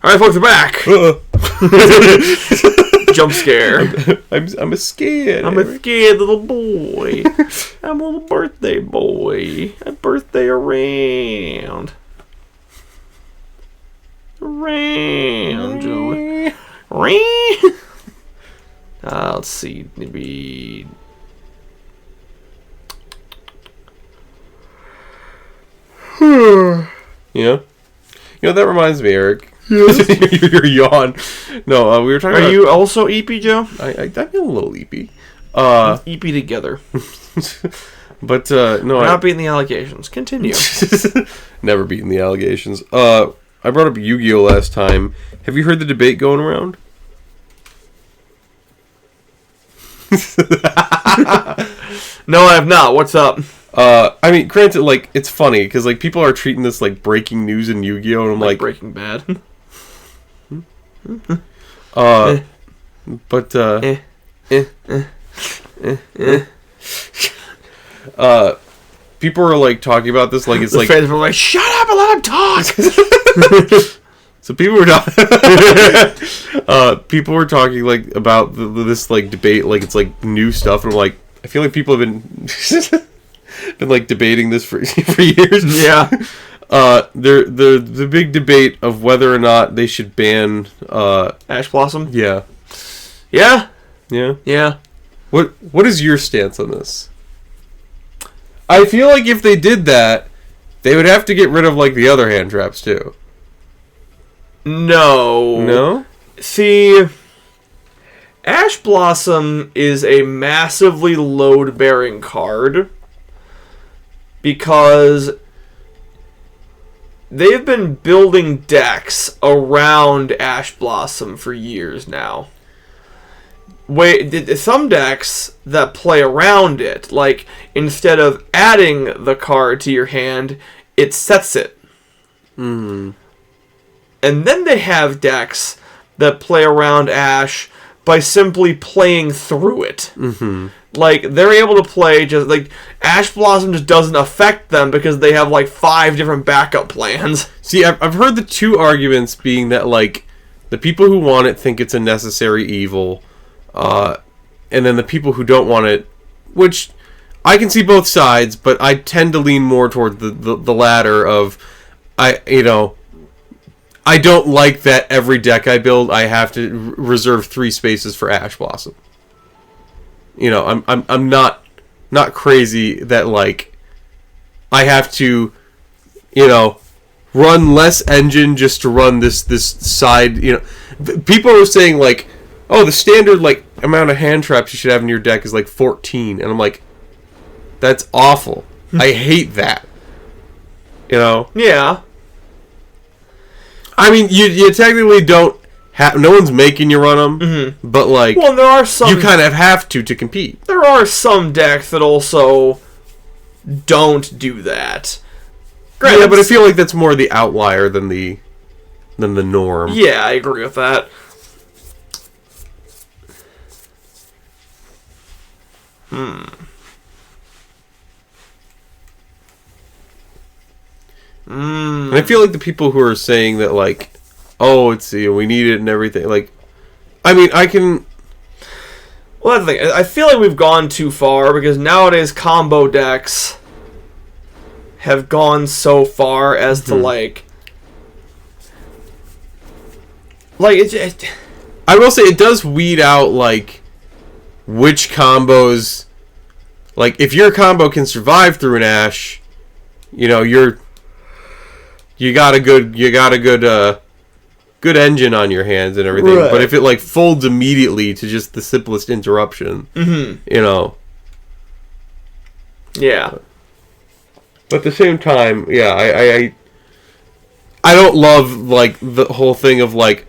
Alright, folks, we're back. Jump scare. I'm a scared. I'm a scared little boy. I'm a little birthday boy. I birthday around. Around, Joey. Let's see. Maybe. Yeah. That reminds me, Eric. Yes. Your yawn. No, we were talking about... Are you also eepy, Joe? I feel a little eepy. Eepy together. But, no. We're not beating the allegations. Continue. Never beating the allegations. I brought up Yu-Gi-Oh! Last time. Have you heard the debate going around? No, I have not. What's up? I mean, granted, like, it's funny, because, like, people are treating this like breaking news in Yu-Gi-Oh! And I'm like... Breaking Bad. People are, like, talking about this like it's the like... fans were like, shut up and let him talk! So people were talking, like, about this, like, debate, like, it's, like, new stuff, and I'm like, I feel like people have been... been like debating this for years. Yeah. The big debate of whether or not they should ban Ash Blossom? Yeah. Yeah? Yeah. Yeah. What is your stance on this? I feel like if they did that, they would have to get rid of like the other hand traps too. No. No? See, Ash Blossom is a massively load-bearing card because they've been building decks around Ash Blossom for years now. Some decks that play around it, like instead of adding the card to your hand, it sets it. Mm. And then they have decks that play around Ash by simply playing through it. Mm-hmm. Like, they're able to play just, like, Ash Blossom just doesn't affect them because they have, like, 5 different backup plans. See, I've heard the two arguments being that, like, the people who want it think it's a necessary evil, and then the people who don't want it, which I can see both sides, but I tend to lean more toward the latter of, I don't like that every deck I build, I have to reserve 3 spaces for Ash Blossom. I'm not crazy that, like, I have to, run less engine just to run this side, People are saying, like, oh, the standard, like, amount of hand traps you should have in your deck is, like, 14. And I'm like, that's awful. I hate that. Yeah. I mean, you technically don't have... No one's making you run them, but, like... Well, there are some... You kind of have to compete. There are some decks that also don't do that. Granted, yeah, but I feel like that's more the outlier than the norm. Yeah, I agree with that. And I feel like the people who are saying that, like, oh, it's we need it and everything, like, I mean, I can... Well, that's the thing. I feel like we've gone too far because nowadays combo decks have gone so far as to, like it's... I will say it does weed out, like, which combos... Like, if your combo can survive through an Ash, you got a good engine on your hands and everything. Right. But if it, like, folds immediately to just the simplest interruption, Yeah. But at the same time, yeah, I don't love, like, the whole thing of, like,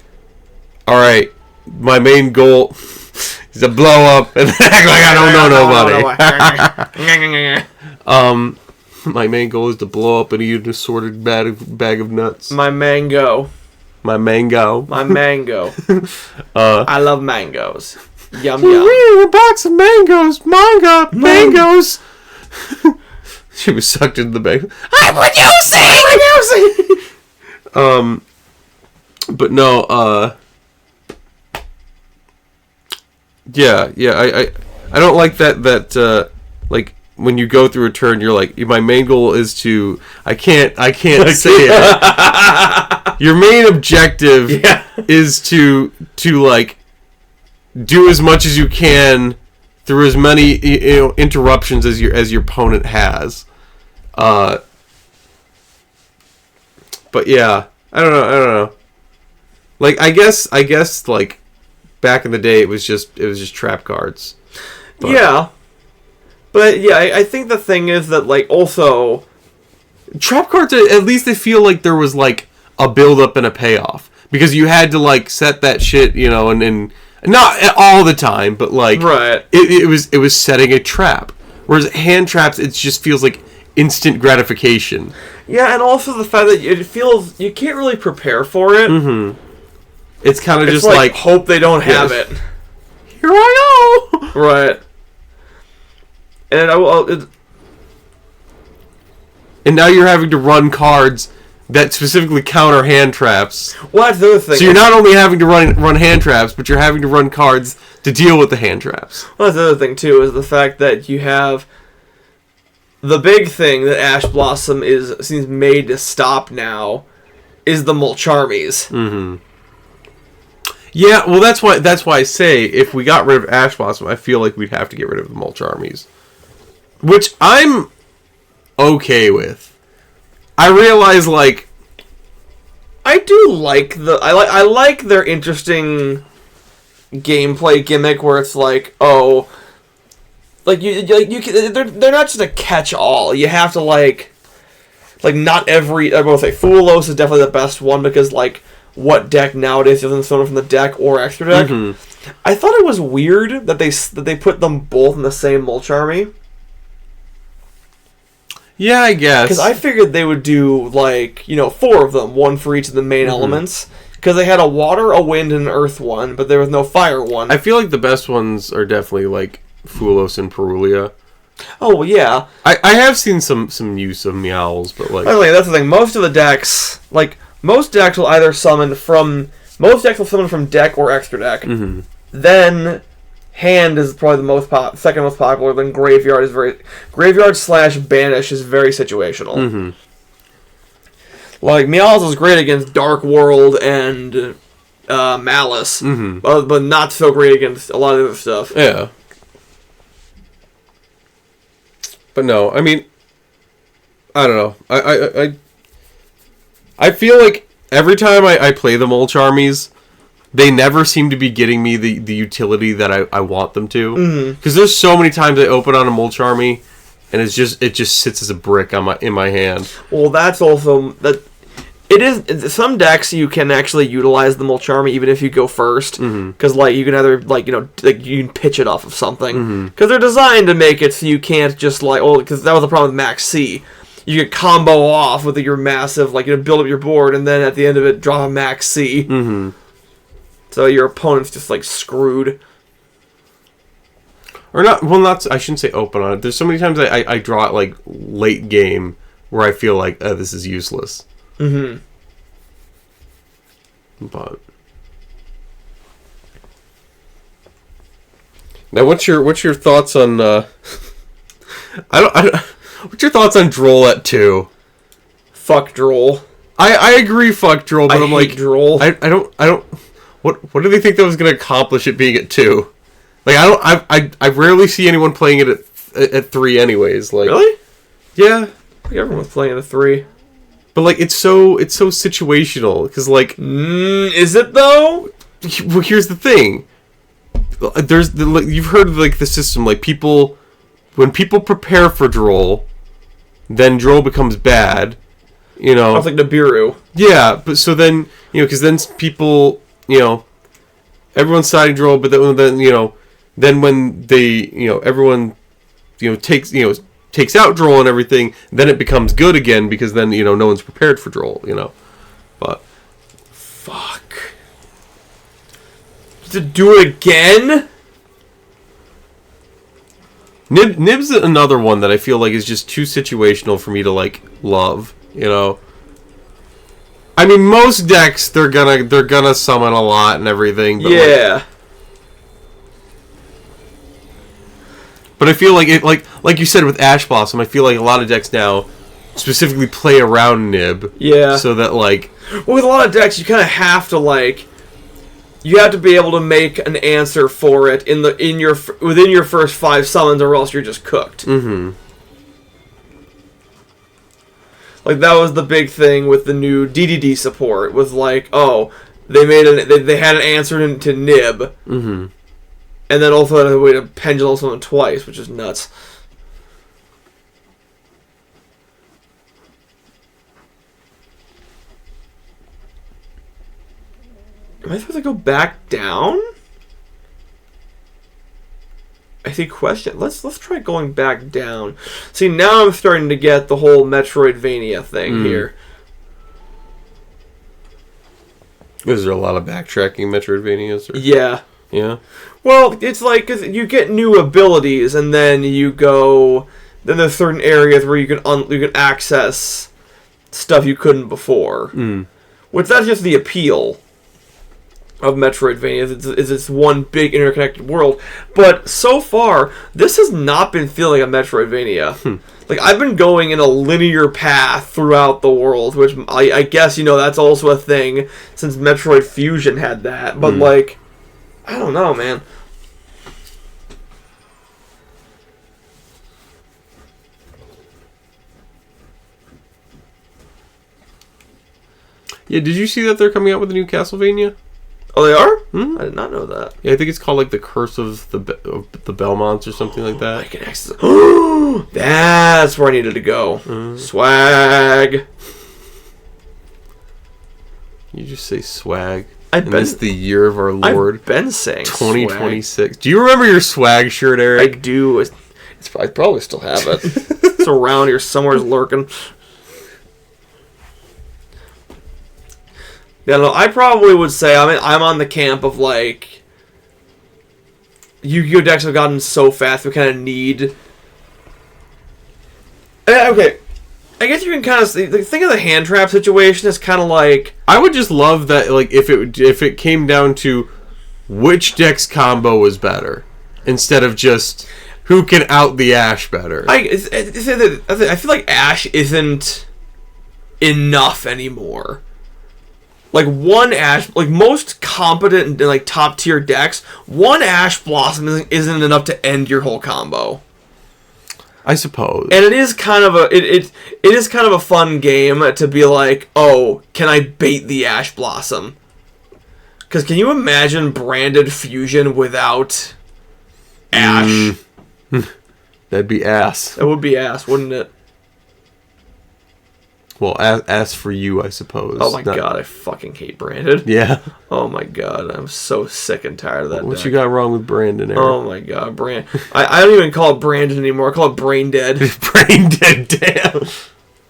alright, my main goal is to blow up and act like I don't know nobody. My main goal is to blow up and eat an assorted bag of nuts. My mango. My mango. I love mangoes. Yum, yum. We a box of mangoes. Mangoes. She was sucked into the bag. I'm producing! But no, yeah, I don't like that like when you go through a turn, you're like, my main goal is to, I can't say it. Your main objective is to like do as much as you can through as many interruptions as your opponent has. But yeah, I don't know. Like I guess like back in the day it was just trap cards. But, yeah. But yeah, I think the thing is that like also trap cards, at least they feel like there was like a build up and a payoff, because you had to like set that shit, and not all the time, but like right. It was setting a trap. Whereas hand traps, it just feels like instant gratification. Yeah, and also the fact that it feels you can't really prepare for it. Mm-hmm. It's kind of just like hope they don't have it. Here I go. Right. And and now you're having to run cards that specifically counter hand traps. Well, that's the other thing. So you're not only having to run hand traps, but you're having to run cards to deal with the hand traps. Well, that's the other thing too, is the fact that you have the big thing that Ash Blossom seems made to stop now is the Mulcharmies. Mm-hmm. Yeah, well, that's why I say if we got rid of Ash Blossom, I feel like we'd have to get rid of the Mulcharmies. Which I'm okay with. I realize, like, I do like I like their interesting gameplay gimmick where it's like, oh, like they're not just a catch-all. You have to like not every, I will say Foolos is definitely the best one because like what deck nowadays doesn't summon from the deck or extra deck. Mm-hmm. I thought it was weird that they put them both in the same Mulcharmy. Yeah, I guess. Because I figured they would do, like, 4 of them, one for each of the main elements. Because they had a water, a wind, and an earth one, but there was no fire one. I feel like the best ones are definitely, like, Foolos and Perulia. Oh, well, yeah. I have seen some use of Meowls, but, like... Anyway, that's the thing. Most of the decks, most decks will either summon from... Most decks will summon from deck or extra deck. Mm-hmm. Then... Hand is probably the second most popular. Then Graveyard is Graveyard/Banish is very situational. Mm-hmm. Like Meowls is great against Dark World and Malice, mm-hmm. but not so great against a lot of other stuff. Yeah. But no, I mean, I don't know. I feel like every time I play the Mulcharmies, they never seem to be getting me the utility that I want them to. Because there's so many times I open on a Mulcharmy, and it just sits as a brick in my hand. Well, that's also that. It is some decks you can actually utilize the Mulcharmy even if you go first, because you can either you can pitch it off of something because they're designed to make it so you can't just because that was the problem with Max C. You could combo off with your massive build up your board and then at the end of it draw a Max C. Mm-hmm. So your opponent's just screwed. Or not. Well, not. I shouldn't say open on it. There's so many times I draw it late game where I feel like this is useless. Mm-hmm. But now, what's your thoughts on? I don't. What's your thoughts on Droll at 2? Fuck Droll. I agree. Fuck Droll. But I'm like Droll. I don't. What do they think that was going to accomplish it being at 2? I rarely see anyone playing it at 3 anyways. Really? Yeah. Everyone's playing at 3. But it's so situational because is it though? Well, here's the thing. You've heard of the system when people prepare for Droll, then Droll becomes bad. Sounds like Nibiru. Yeah, but so then because then people everyone's siding Droll, but then when they everyone takes out Droll and everything, then it becomes good again because then no one's prepared for Droll. But fuck, to do it again. Nib's another one that I feel like is just too situational for me to love. I mean, most decks they're gonna summon a lot and everything. But yeah. But I feel like like you said with Ash Blossom, I feel like a lot of decks now specifically play around Nib. Yeah. So that like, well, with a lot of decks, you kind of have to like. You have to be able to make an answer for it within your first 5 summons, or else you're just cooked. Mm-hmm. Like that was the big thing with the new DDD support. Was like, oh, they had an answer to Nib, mm-hmm. and then also had a way to pendulum summon twice, which is nuts. Am I supposed to go back down? I see question. Let's try going back down. See, now I'm starting to get the whole Metroidvania thing here. Is there a lot of backtracking Metroidvanias? Or? Yeah. Yeah. Well, it's like 'cause you get new abilities, and then you go. Then there's certain areas where you can access stuff you couldn't before. Which that's just the appeal of Metroidvania is it's one big interconnected world. But so far, this has not been feeling like a Metroidvania. Like, I've been going in a linear path throughout the world, which I guess, that's also a thing, since Metroid Fusion had that. But, like, I don't know, man. Yeah, did you see that they're coming out with a new Castlevania? Oh, they are? I did not know that. Yeah, I think it's called like the Curse of the Belmonts or something like that. I can access. That's where I needed to go. Swag. You just say swag. And this the year of our Lord. I've been saying 2026. Do you remember your swag shirt, Eric? I do. I probably still have it. It's around here somewhere, lurking. Yeah, no, I probably would say I'm on the camp of like Yu-Gi-Oh decks have gotten so fast we kind of need. Okay, I guess you can kind of think of the Handtrap situation as kind of like I would just love that like if it came down to which deck's combo was better instead of just who can out the Ash better. I feel like Ash isn't enough anymore. Like, one Ash... Like, most competent and, like, top-tier decks, one Ash Blossom isn't enough to end your whole combo. I suppose. And it is kind of it is kind of a fun game to be like, oh, can I bait the Ash Blossom? Because can you imagine branded Fusion without Ash? That'd be ass. That would be ass, wouldn't it? Well, ass for you, I suppose. Oh my god, I fucking hate Branded. Yeah. Oh my god, I'm so sick and tired of that What deck. you got wrong with Brandon, Eric? Oh my god, I don't even call it Branded anymore. I call it Brain Dead. Brain Dead, damn.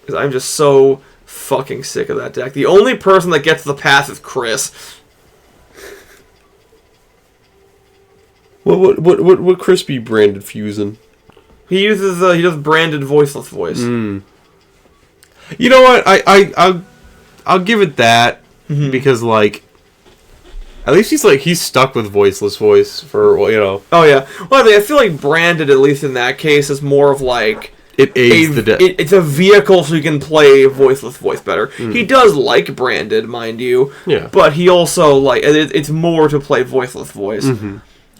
Because I'm just so fucking sick of that deck. The only person that gets the pass is Chris. What crispy branded fusing? He does Branded Voiceless Voice. You know what? I'll give it that because like at least he's stuck with Voiceless Voice for Oh yeah. Well, I feel like Branded, at least in that case, is more of like it aids the deck. It's a vehicle so you can play Voiceless Voice better. He does like Branded, mind you. Yeah. But he also like it's more to play Voiceless Voice.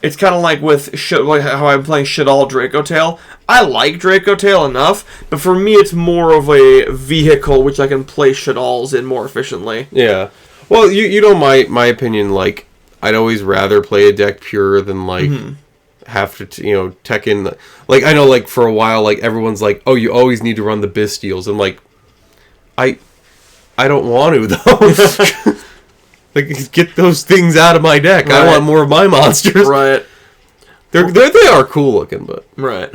It's kind of like with like how I'm playing Shadal Draco Tail. I like Draco Tail enough, but for me it's more of a vehicle which I can play Shadals in more efficiently. Yeah. Well, you know my opinion, like I'd always rather play a deck pure than like have to tech in like I know like for a while like everyone's like, "Oh, you always need to run the Bystials." And like I don't want to though. Like, get those things out of my deck. Right. I want more of my monsters. Right. They are cool looking, but... Right.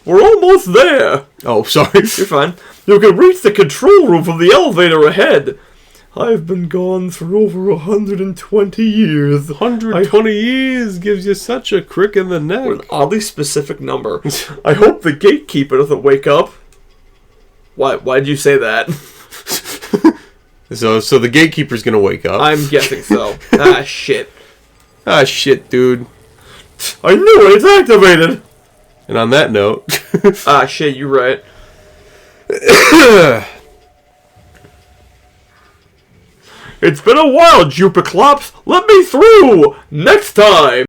We're almost there. Oh, sorry. You're fine. You can reach the control room from the elevator ahead. I've been gone for over 120 years. 120 years gives you such a crick in the neck. An oddly specific number. I hope the gatekeeper doesn't wake up. Why did you say that? So the gatekeeper's gonna wake up. I'm guessing so. Ah, shit. Ah, shit, dude. I knew it! It's activated! And on that note... Ah, shit, you're right. It's been a while, Jupiclops. Let me through! Next time!